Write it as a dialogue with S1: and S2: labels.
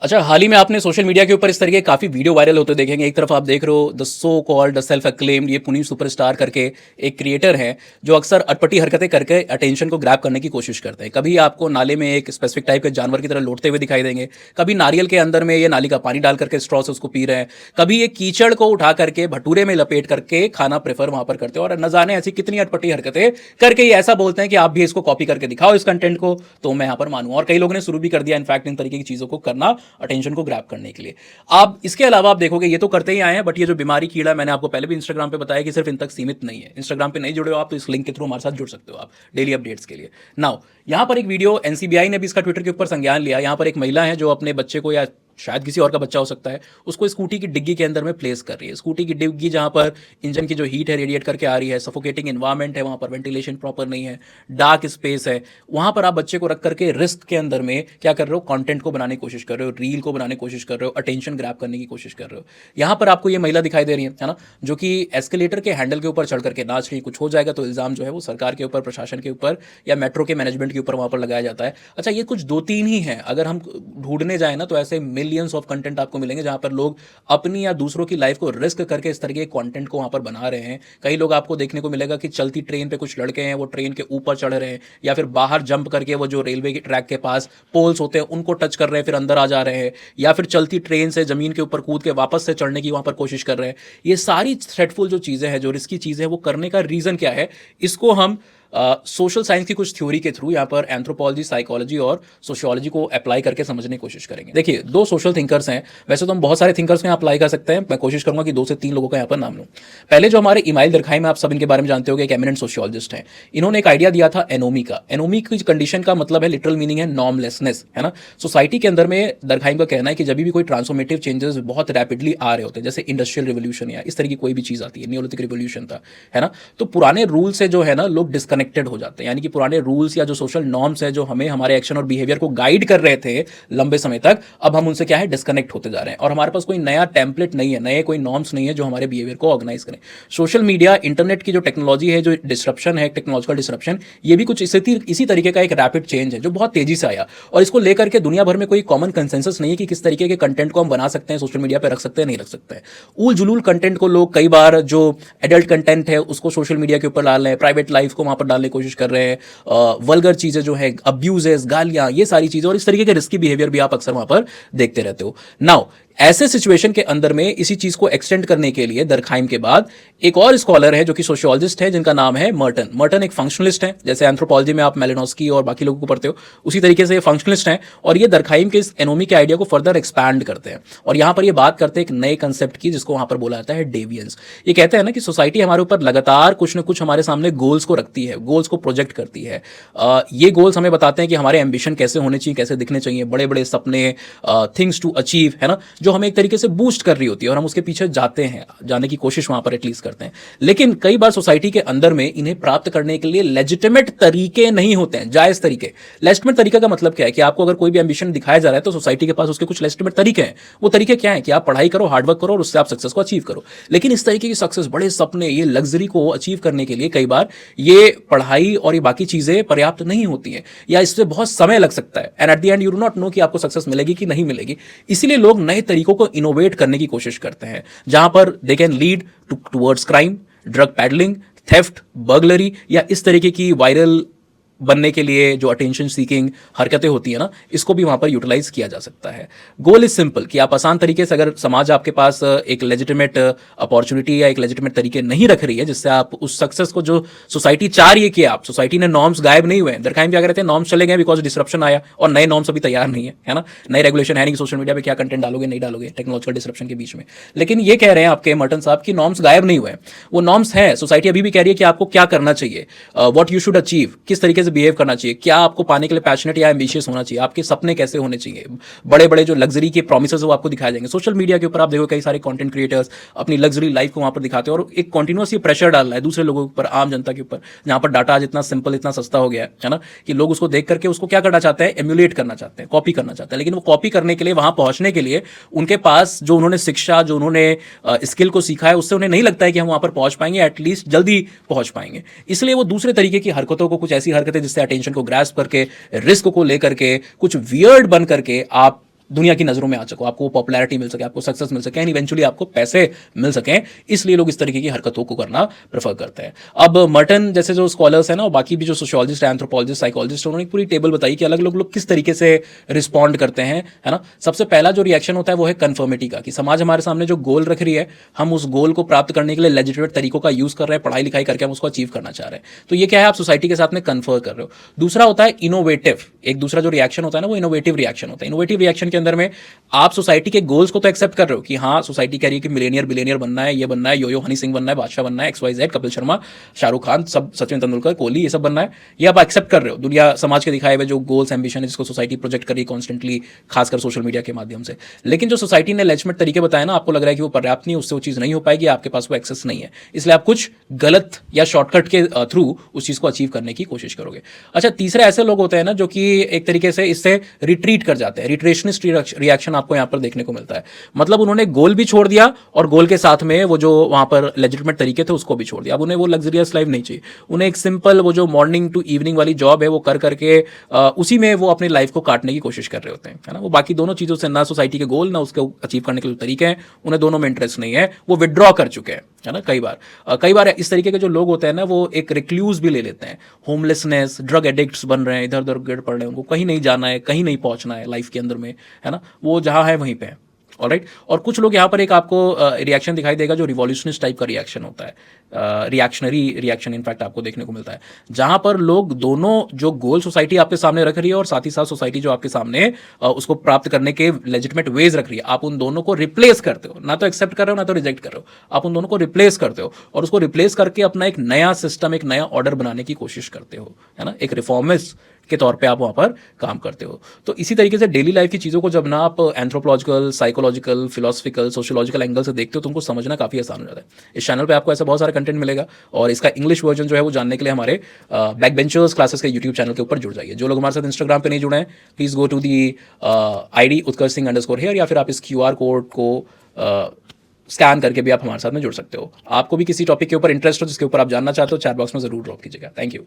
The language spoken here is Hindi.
S1: अच्छा, हाल ही में आपने सोशल मीडिया के ऊपर इस तरह के काफ़ी वीडियो वायरल होते देखेंगे। एक तरफ आप देख रहे हो the so called the self acclaimed ये पुनीत सुपरस्टार करके एक क्रिएटर हैं जो अक्सर अटपटी हरकतें करके अटेंशन को ग्रैब करने की कोशिश करते हैं। कभी आपको नाले में एक स्पेसिफिक टाइप के जानवर की तरह लौटते हुए दिखाई देंगे, कभी नारियल के अंदर में ये नाली का पानी डाल करके स्ट्रॉ से उसको पी रहे हैं, कभी ये कीचड़ को उठा करके भटूरे में लपेट करके खाना प्रेफर वहां पर करते हैं। और न जाने ऐसी कितनी अटपटी हरकतें करके ये ऐसा बोलते हैं कि आप भी इसको कॉपी करके दिखाओ इस कंटेंट को, तो मैं यहाँ पर मानूँ। और कई लोगों ने शुरू भी कर दिया इनफैक्ट इन तरीके की चीज़ों को करना अटेंशन को ग्रैब करने के लिए। आप इसके अलावा आप देखोगे ये तो करते ही आए हैं, बट ये जो बीमारी कीड़ा मैंने आपको पहले भी इंस्टाग्राम पे बताया कि सिर्फ इन तक सीमित नहीं है। इंस्टाग्राम पे नहीं जुड़े हो आप तो इस लिंक के थ्रू हमारे साथ जुड़ सकते हो आप डेली अपडेट्स के लिए। नाउ यहां पर एक वीडियो एनसीबीआई ने भी इसका ट्विटर के ऊपर संज्ञान लिया। यहां पर एक महिला है जो अपने बच्चे को या शायद किसी और का बच्चा हो सकता है उसको स्कूटी की डिग्गी के अंदर में प्लेस कर रही है। स्कूटी की डिग्गी जहां पर इंजन की जो हीट है रेडिएट करके आ रही है, सफोकेटिंग एनवायरमेंट है, वहां पर वेंटिलेशन प्रॉपर नहीं है, डार्क स्पेस है, वहां पर आप बच्चे को रख करके रिस्क के अंदर में क्या कर रहे हो, कंटेंट को बनाने की कोशिश कर रहे हो, रील को बनाने की कोशिश कर रहे हो, अटेंशन ग्रैब करने की कोशिश कर रहे हो। यहां पर आपको ये महिला दिखाई दे रही है ना, जो कि एस्केलेटर के हैंडल के ऊपर चढ़ करके नाच रही, कुछ हो जाएगा तो इल्जाम जो है वो सरकार के ऊपर, प्रशासन के ऊपर या मेट्रो के मैनेजमेंट के ऊपर वहां पर लगाया जाता है। अच्छा, ये कुछ दो तीन ही हैं, अगर हम ढूंढने जाए ना तो ऐसे मिलियंस ऑफ कंटेंट आपको मिलेंगे जहां पर लोग अपनी या दूसरों की लाइफ को रिस्क करके इस तरह के कंटेंट को वहां पर बना रहे हैं। कई लोग आपको देखने को मिलेगा कि चलती ट्रेन पे कुछ लड़के हैं, वो ट्रेन के ऊपर चढ़ रहे हैं या फिर बाहर जंप करके वो जो रेलवे के ट्रैक के पास पोल्स होते हैं उनको टच कर रहे हैं, फिर अंदर आ जा रहे हैं, या फिर चलती ट्रेन से जमीन के ऊपर कूद के वापस से चढ़ने की वहां पर कोशिश कर रहे हैं। ये सारी थ्रेटफुल जो चीजें हैं, जो रिस्की चीजें हैं, वो करने का रीजन क्या है, इसको हम सोशल साइंस की कुछ थ्योरी के थ्रू यहाँ पर एंथ्रोपोलॉजी, साइकोलॉजी और सोशियोलॉजी को अप्लाई करके समझने की कोशिश करेंगे। देखिए, दो सोशल थिंकर्स हैं, वैसे तो हम बहुत सारे थिंकर्स में अप्लाई कर सकते हैं, मैं कोशिश करूंगा कि 2 से 3 लोगों का यहाँ पर नाम लूं। पहले जो हमारे इमाइल दरखाइम, आप सब इनके बारे में जानते हो कि एक एमिनेंट सोशियोलॉजिस्ट हैं। इन्होंने एक आइडिया दिया था एनोमी का। एनोमी की कंडीशन का मतलब है, लिटरल मीनिंग है नॉर्मलेसनेस, है ना। सोसाइटी के अंदर में दरखाइम का कहना है कि जब भी कोई ट्रांसफॉर्मेटिव चेंजेस बहुत रैपिडली आ रहे होते हैं, जैसे इंडस्ट्रियल रिवोल्यूशन या इस तरह की कोई भी चीज आती है, नियोलिथिक रिवोल्यूशन था, है ना, तो पुराने रूल से जो है ना लोग डिस्कनेक्टेड हो जाते हैं। यानी कि पुराने रूल्स या जो सोशल नॉर्म्स है जो हमें हमारे एक्शन और बिहेवियर को गाइड कर रहे थे लंबे समय तक, अब हम उनसे क्या है डिस्कनेक्ट होते जा रहे हैं और हमारे पास कोई नया टेम्पलेट नहीं है, नए कोई नॉर्म्स नहीं है जो हमारे बिहेवियर को ऑर्गेनाइज करें। सोशल मीडिया, इंटरनेट की जो टेक्नोलॉजी है, जो डिस्ट्रप्शन है, टेक्नोलॉजिकल डिस्ट्रप्शन, ये भी कुछ इसी तरीके का एक रैपिड चेंज है जो बहुत तेजी से आया और इसको लेकर के दुनिया भर में कोई कॉमन कंसेंसस नहीं है कि किस तरीके के कंटेंट को हम बना सकते हैं, सोशल मीडिया पर रख सकते हैं, नहीं रख सकते हैं। उल जुलूल कंटेंट को लोग कई बार, जो एडल्ट कंटेंट है उसको सोशल मीडिया के ऊपर डाल रहे हैं, प्राइवेट लाइफ को वहां पर डालने की कोशिश कर रहे हैं, वल्गर चीजें जो है, अब्यूजेस, गालियां, ये सारी चीजें और इस तरीके के रिस्की बिहेवियर भी आप अक्सर वहां पर देखते रहते हो। नाउ ऐसे सिचुएशन के अंदर में इसी चीज को एक्सटेंड करने के लिए दरखाइम के बाद एक और स्कॉलर है जो कि सोशियोलॉजिस्ट है, जिनका नाम है मर्टन। मर्टन एक फंक्शनलिस्ट है, जैसे एंथ्रोपोलॉजी में आप मेलिनोस्की और बाकी लोगों को पढ़ते हो उसी तरीके से ये फंक्शनलिस्ट हैं और ये दरखाइम के इस एनोमी के आइडिया को फर्दर एक्सपैंड करते हैं और यहां पर ये बात करते हैं एक नए कंसेप्ट की जिसको वहां पर बोला जाता है डेवियंस। ये कहते हैं ना कि सोसाइटी हमारे ऊपर लगातार कुछ ना कुछ हमारे सामने गोल्स को रखती है, गोल्स को प्रोजेक्ट करती है। ये गोल्स हमें बताते हैं कि हमारे एम्बिशन कैसे होने चाहिए, कैसे दिखने चाहिए, बड़े बड़े सपने, थिंग्स टू अचीव, है ना, जो हमें एक तरीके से बूस्ट कर रही होती है और हम उसके पीछे जाते हैं, जाने की कोशिश वहां पर एटलीस्ट करते हैं। लेकिन कई बार सोसाइटी के अंदर में इन्हें प्राप्त करने के लिए लेजिटिमेट तरीके नहीं होते हैं, जायज तरीके। लेजिटिमेट तरीका का मतलब क्या है कि आपको अगर कोई भी एम्बिशन दिखाया जा रहा है तो सोसाइटी के पास उसके कुछ लेजिटिमेट तरीके हैं। वो तरीके क्या है कि आप पढ़ाई करो, हार्डवर्क करो और उससे आप सक्सेस को अचीव करो। लेकिन इस तरीके की सक्सेस, बड़े सपने, ये लग्जरी को अचीव करने के लिए कई बार ये पढ़ाई और ये बाकी चीजें पर्याप्त नहीं होती हैं या इससे बहुत समय लग सकता है and at the end you do not know कि आपको सक्सेस मिलेगी कि नहीं मिलेगी। इसीलिए लोग नए तरीकों को इनोवेट करने की कोशिश करते हैं जहां पर they can lead towards crime, drug paddling, theft, burglary या इस तरीके की वायरल बनने के लिए जो अटेंशन सीकिंग हरकतें होती है ना, इसको भी वहां पर यूटिलाइज किया जा सकता है। गोल इज सिंपल कि आप आसान तरीके से, अगर समाज आपके पास एक लेजिटिमेट अपॉर्चुनिटी या एक लेजिटिमेट तरीके नहीं रख रही है जिससे आप उस सक्सेस को, जो सोसाइटी चाह रही है कि आप, सोसाइटी ने नॉर्म्स गायब नहीं हुए, दरखाइम क्या कहते हैं, नॉर्म्स चले गए बिकॉज डिसरप्शन आया और नए नॉर्म्स अभी तैयार नहीं है ना, नए रेगुलेशन है नहीं कि सोशल मीडिया पे क्या कंटेंट डालोगे नहीं डालोगे, टेक्नोलॉजिकल डिसरप्शन के बीच में। लेकिन ये कह रहे हैं आपके मर्टन साहब कि नॉर्म्स गायब नहीं हुए, वो नॉर्म्स है। सोसाइटी अभी भी कह रही है कि आपको क्या करना चाहिए, व्हाट यू शुड अचीव, किस तरीके से बिहेव करना चाहिए, क्या आपको पाने के लिए पैशनेट या एम्बिशियस होना चाहिए, आपके सपने कैसे होने चाहिए, बड़े बड़े जो लग्जरी के प्रॉमिसेस वो आपको दिखाए जाएंगे। सोशल मीडिया के ऊपर आप देखो कई सारे कंटेंट क्रिएटर्स अपनी लग्जरी लाइफ को वहां पर दिखाते हैं और एक कंटिन्यूअस ये प्रेशर डाल रहा है दूसरे लोगों के ऊपर, आम जनता के ऊपर, जहां पर डाटा आज इतना सिंपल, इतना सस्ता हो गया है ना, कि लोग उसको देख करके उसको क्या करना चाहते हैं, एम्यूलेट करना चाहते हैं, कॉपी करना चाहते हैं। लेकिन वो कॉपी करने के लिए, वहां पहुंचने के लिए उनके पास जो उन्होंने शिक्षा, जो उन्होंने स्किल को सीखा है, उससे उन्हें नहीं लगता है कि हम वहां पर पहुंच पाएंगे, एटलीस्ट जल्दी पहुंच पाएंगे। इसलिए वो दूसरे तरीके की हरकतों को, कुछ ऐसी हरकतें जिससे अटेंशन को ग्रास्प करके, रिस्क को लेकर के, कुछ वियर्ड बन करके आप दुनिया की नज़रों में आ सको, आपको पॉपुलैरिटी मिल सके, आपको सक्सेस मिल सके एंड इवेंचुअली आपको पैसे मिल सकें, इसलिए लोग इस तरीके की हरकतों को करना प्रेफर करते हैं। अब मर्टन जैसे जो स्कॉलर्स हैं ना और बाकी भी जो सोशियोलॉजिस्ट हैं, एंथ्रोपोलॉजिस्ट, साइकोलॉजिस्ट, उन्होंने एक पूरी टेबल बताई कि अलग अलग लोग किस तरीके से रिस्पॉन्ड करते हैं, है ना। सबसे पहला जो रिएक्शन होता है वो है कन्फर्मिटी का, कि समाज हमारे सामने जो गोल रख रही है, हम उस गोल को प्राप्त करने के लिए लेजिटिमेट तरीकों का यूज कर रहे हैं, पढ़ाई लिखाई करके हम उसको अचीव करना चाह रहे हैं। तो ये क्या है, आप सोसाइटी के साथ में कन्फर कर रहे हो। दूसरा होता है इनोवेटिव, एक दूसरा जो रिएक्शन होता है ना वो इनोवेटिव रिएक्शन होता है। इनोवेटिव रिएक्शन के अंदर में आप सोसाइटी के गोल्स को तो एक्सेप्ट कर रहे हो कि हाँ सोसाइटी कह रही है कि मिलेनियर बिलेनियर बनना है, ये बनना है, यो हनी सिंह बनना है, बादशाह बनना है, XYZ, कपिल शर्मा, शाहरुख खान, सब, सचिन तेंदुलकर, कोहली, ये सब बनना है, ये आप एक्सेप्ट कर रहे हो। दुनिया समाज के दिखाए हुए जो गोल्स एम्बिशन है जिसको सोसाइटी प्रोजेक्ट कर रही है कॉन्स्टेंटली, खासकर सोशल मीडिया के माध्यम से। लेकिन जो सोसाइटी ने लेजिटिमेट तरीके बताए ना, आपको लग रहा है कि वो पर्याप्त नहीं, उससे वो चीज़ नहीं हो पाएगी, आपके पास वो एक्सेस नहीं है, इसलिए आप कुछ गलत या शॉर्टकट के थ्रू उस चीज़ को अचीव करने की कोशिश करोगे। अच्छा, तीसरे ऐसे लोग होते हैं ना जो कि एक तरीके से इससे रिट्रीट कर जाते हैं, रिट्रेशनिस्ट रिएक्शन आपको यहाँ पर देखने को मिलता है। मतलब उन्होंने गोल भी छोड़ दिया और गोल के साथ में वो जो वहाँ पर लेजिटिमेट तरीके थे उसको भी छोड़ दिया। अब उन्हें वो लग्जरियस लाइफ नहीं चाहिए, उन्हें एक सिंपल वो जो मॉर्निंग टू इवनिंग वाली जॉब है वो कर करके उसी में वो अपनी लाइफ को काटने की कोशिश कर रहे होते हैं, है ना। वो बाकी दोनों चीज़ों से, ना सोसाइटी के गोल ना उसको अचीव करने के जो तरीके हैं, उन्हें दोनों में इंटरेस्ट नहीं है, वो विड्रॉ कर चुके हैं, है ना। कई बार इस तरीके के जो लोग होते हैं ना वो एक रिक्लूज भी ले लेते हैं, होमलेसनेस, ड्रग एडिक्ट्स बन रहे हैं, इधर उधर गिर पड़ रहे हैं, उनको कहीं नहीं जाना है, कहीं नहीं पहुंचना है लाइफ के अंदर में, है ना, वो जहाँ है वहीं पे है। ऑलराइट, और कुछ लोग यहाँ पर एक आपको रिएक्शन दिखाई देगा जो रिवॉल्यूशनिस्ट टाइप का रिएक्शन होता है, रिएक्शनरी रिएक्शन इनफैक्ट आपको देखने को मिलता है, जहाँ पर लोग दोनों जो गोल सोसाइटी आपके सामने रख रही है और साथ ही साथ सोसाइटी जो आपके सामने उसको प्राप्त करने के लेजिटिमेट वेज रख रही है, आप उन दोनों को रिप्लेस करते हो, ना तो एक्सेप्ट कर रहे हो ना तो रिजेक्ट कर रहे हो, आप उन दोनों को रिप्लेस करते हो और उसको रिप्लेस करके अपना एक नया सिस्टम, एक नया ऑर्डर बनाने की कोशिश करते हो, है ना। एक रिफॉर्मिस्ट के तौर पे आप वहाँ पर काम करते हो। तो इसी तरीके से डेली लाइफ की चीज़ों को जब ना आप anthropological, psychological, philosophical, sociological angle से देखते हो, तुमको समझना काफ़ी आसान हो जाता है। इस चैनल पे आपको ऐसा बहुत सारा कंटेंट मिलेगा और इसका इंग्लिश वर्जन जो है वो जानने के लिए हमारे बैक बेंचर्स क्लासेस के यूट्यूब चैनल के ऊपर जुड़ जाइए। जो लोग हमारे साथ इंस्टाग्राम पर नहीं जुड़े हैं, please go to the ID Utkarsh Singh _here, या फिर आप इस QR कोड को स्कैन करके भी आप हमारे साथ में जुड़ सकते हो। आपको भी किसी टॉपिक के ऊपर इंटरेस्ट हो जिसके ऊपर आप जानना चाहते हो, चैट बॉक्स में ज़रूर ड्रॉप कीजिएगा। Thank you.